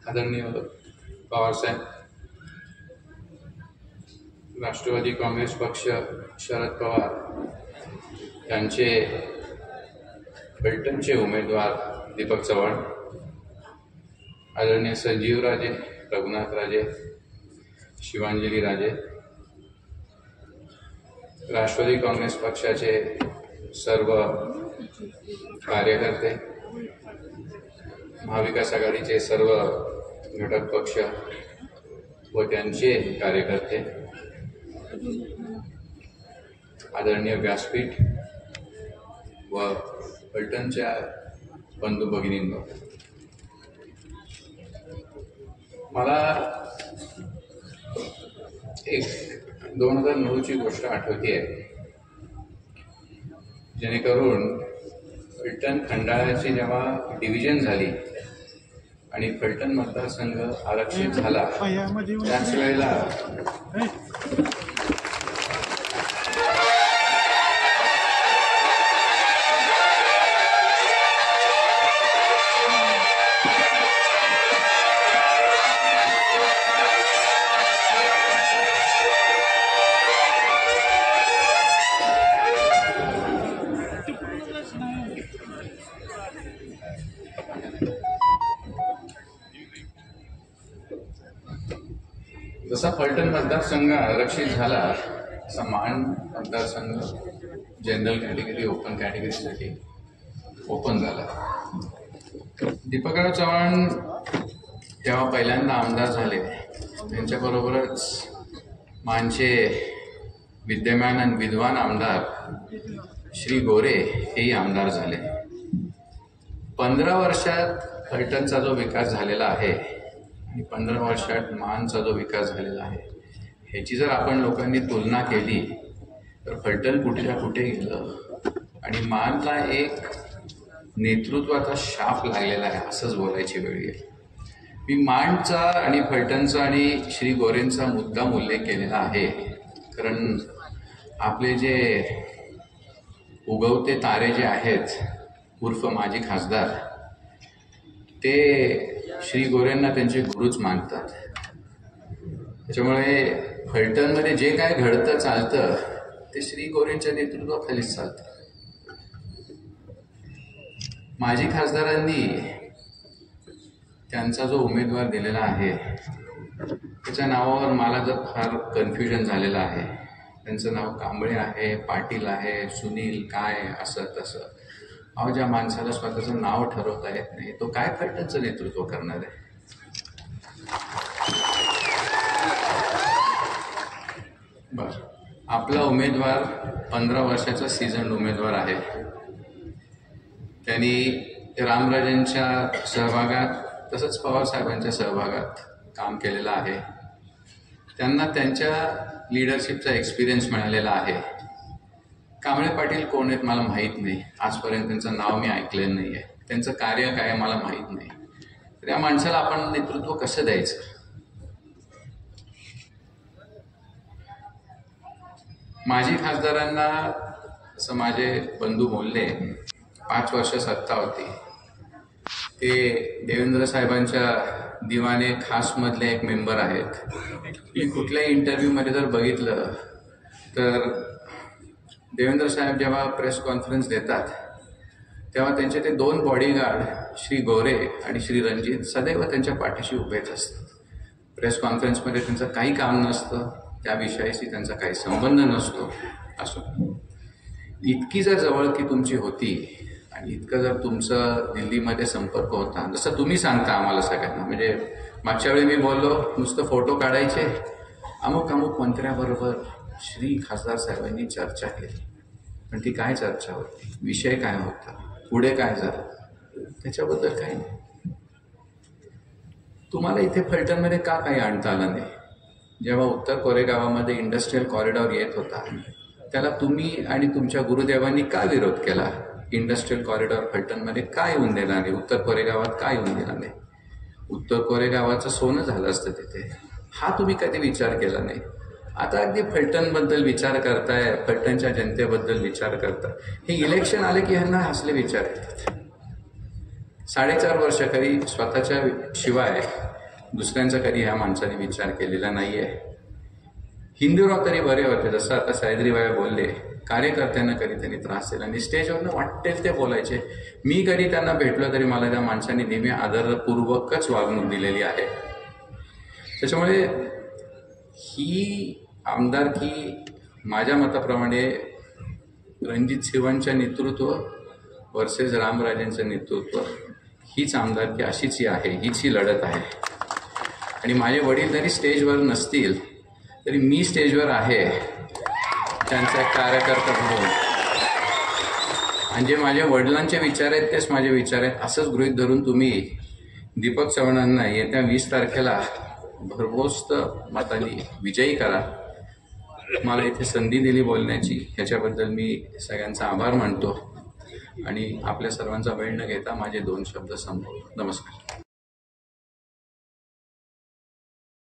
आदरणीय पवारसाहेब, राष्ट्रवादी काँग्रेस पक्ष शरद पवार यांचे फलटणचे उमेदवार दीपक चव्हाण, आदरणीय संजीवराजे, रघुनाथराजे, शिवांजलीराजे, राष्ट्रवादी काँग्रेस पक्षाचे सर्व कार्यकर्ते, महाविकास आघाडीचे सर्व घटक पक्ष व त्यांचे कार्यकर्ते, आदरणीय व्यासपीठ व फलटणच्या बंधू भगिनींनो, मला एक 2009ची गोष्ट आठवते आहे, जेणेकरून फलटण खंडाळ्याची जेव्हा डिव्हिजन झाली आणि फलटण मतदारसंघ आरक्षित झाला, त्याच वेळेला जसा फलटण मतदारसंघ आरक्षित झाला तसा मान मतदारसंघ जनरल कॅटेगरी, ओपन कॅटेगरीसाठी ओपन झाला. दीपकराव चव्हाण जेव्हा पहिल्यांदा आमदार झाले, त्यांच्याबरोबरच मानचे विद्यमान आणि विद्वान आमदार श्री गोरे हेही आमदार झाले. 15 वर्षात फलटणचा जो विकास झालेला आहे आणि 15 वर्षात मानचा जो विकास झालेला आहे, ह्याची जर आपण लोकांनी तुलना केली तर फलटण कुठेच्या कुठे गेलं आणि मानला एक नेतृत्वाचा शाप लागलेला आहे असंच बोलायची वेळ येईल. मी मानचा आणि फलटणचा आणि श्री गोरेंचा मुद्दाम उल्लेख केलेला आहे, कारण आपले जे उगवते तारे जे आहेत उर्फ माजी खासदार, ते श्री गोरेंना त्यांचे गुरुच मानतात. त्याच्यामुळे फलटणमध्ये जे काय घडतं चालतं ते श्री गोरेंच्या नेतृत्वाखालीच चालतं. माजी खासदारांनी त्यांचा जो उमेदवार दिलेला आहे त्याच्या नावावर मला जर फार कन्फ्युजन झालेलं आहे. त्यांचं नाव कांबळे आहे, पाटील आहे, सुनील काय असं तसं. अहो, ज्या माणसाला स्वतःचं नाव ठरवता येत नाही तो काय फलटणचं नेतृत्व करणार आहे? बरं, आपला उमेदवार 15 वर्षाचा सीझन उमेदवार आहे. त्यांनी रामराजेंच्या सहभागात तसंच पवारसाहेबांच्या सहभागात काम केलेलं आहे. त्यांना त्यांच्या लिडरशिपचा एक्सपिरियन्स मिळालेला आहे. कांबळे पाटील कोण आहेत मला माहीत नाही, आजपर्यंत त्यांचं नाव मी ऐकलेलं नाही आहे, त्यांचं कार्य काय मला माहीत नाही. तर या माणसाला आपण नेतृत्व कसं द्यायचं? माजी खासदारांना असं माझे बंधू बोलले, 5 वर्ष सत्ता होती, ते देवेंद्र साहेबांच्या दिवाने खासमधले एक मेंबर आहेत. मी कुठल्याही इंटरव्ह्यूमध्ये जर बघितलं तर देवेंद्र साहेब जेव्हा प्रेस कॉन्फरन्स देतात तेव्हा त्यांचे ते 2 बॉडीगार्ड श्री गोरे आणि श्री रणजित सदैव त्यांच्या पाठीशी उभेच असतात. प्रेस कॉन्फरन्समध्ये त्यांचं काही काम नसतं, त्या विषयाशी त्यांचा काही संबंध नसतो. असो, इतकी जर जवळकी तुमची होती आणि इतकं जर तुमचं दिल्लीमध्ये संपर्क होता, जसं तुम्ही सांगता आम्हाला सगळ्यांना, म्हणजे मागच्या वेळी मी बोललो नुसतं फोटो काढायचे, अमुक अमुक मंत्र्याबरोबर श्री खासदार साहेबांनी चर्चा केली, पण ती काय चर्चा होती, विषय काय होता, पुढे काय झालं, त्याच्याबद्दल काही नाही. तुम्हाला इथे फलटणमध्ये का काही आणता आलं नाही? जेव्हा उत्तर कोरेगावामध्ये इंडस्ट्रियल कॉरिडॉर येत होता त्याला तुम्ही आणि तुमच्या गुरुदेवांनी का विरोध केला? इंडस्ट्रियल कॉरिडॉर फलटणमध्ये काय येऊन देणार नाही, उत्तर कोरेगावात काय येऊन देणार नाही? उत्तर कोरेगावाचं सोनं झालं असतं तिथे, हा तुम्ही कधी विचार केला नाही. आता अगदी फलटणबद्दल विचार करताय, फलटणच्या जनतेबद्दल विचार करताय. हे इलेक्शन आले की ह्यांना असले विचार येतात. 4.5 वर्ष खरी स्वतःच्या शिवाय दुसऱ्यांचा कधी ह्या माणसाने विचार केलेला नाहीये. हिंदूराव तरी बरे होते, जसं आता सह्याद्रीबाई बोलले, कार्यकर्त्यांना कधी त्यांनी त्रास दिला आणि स्टेजवरनं वाटेल ते बोलायचे. मी कधी त्यांना भेटलो तरी मला त्या माणसांनी नेहमी आदरपूर्वकच वागणूक दिलेली आहे. त्याच्यामुळे ही आमदारकी माझ्या मताप्रमाणे रणजित सिंहांच्या नेतृत्व वर्सेस रामराजेंचं नेतृत्व, हीच आमदारकी अशीच ही आहे, हीच ही लढत आहे. आणि माझे वडील जरी स्टेजवर नसतील तरी मी स्टेजवर आहे त्यांचा एक कार्यकर्ता म्हणून. आणि जे माझ्या वडिलांचे विचार आहेत तेच माझे विचार आहेत असंच गृहीत धरून तुम्ही दीपक चव्हाणांना येत्या 20 तारखेला भरघोस मतांनी विजयी करा. मला इथे संधी दिली बोलण्याची, ह्याच्याबद्दल मी सगळ्यांचा आभार मानतो आणि आपल्या सर्वांचा वेळ न घेता माझे 2 शब्द संपवतो. नमस्कार.